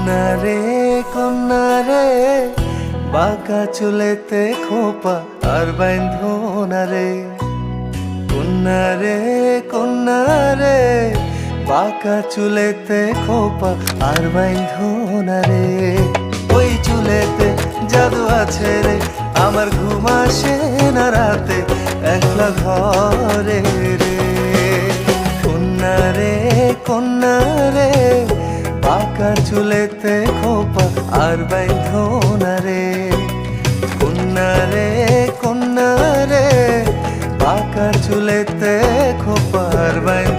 কন্যা রে বাঁকা চুলেতে খোপা আর বাইন্ধনা রে। কন্যা রে বাঁকা চুলেতে খোপা আর বাইন্ধনা রে। ওই চুলেতে জাদু আছে রে, আমার ঘুম আসে না রাতে একলা ঘরে রে। কন্যা রে বাঁকা চুলেতে খোপা আর বাইন্ধনা রে। কন্যা রে বাঁকা চুলেতে খোপা আর বাইন্ধনা।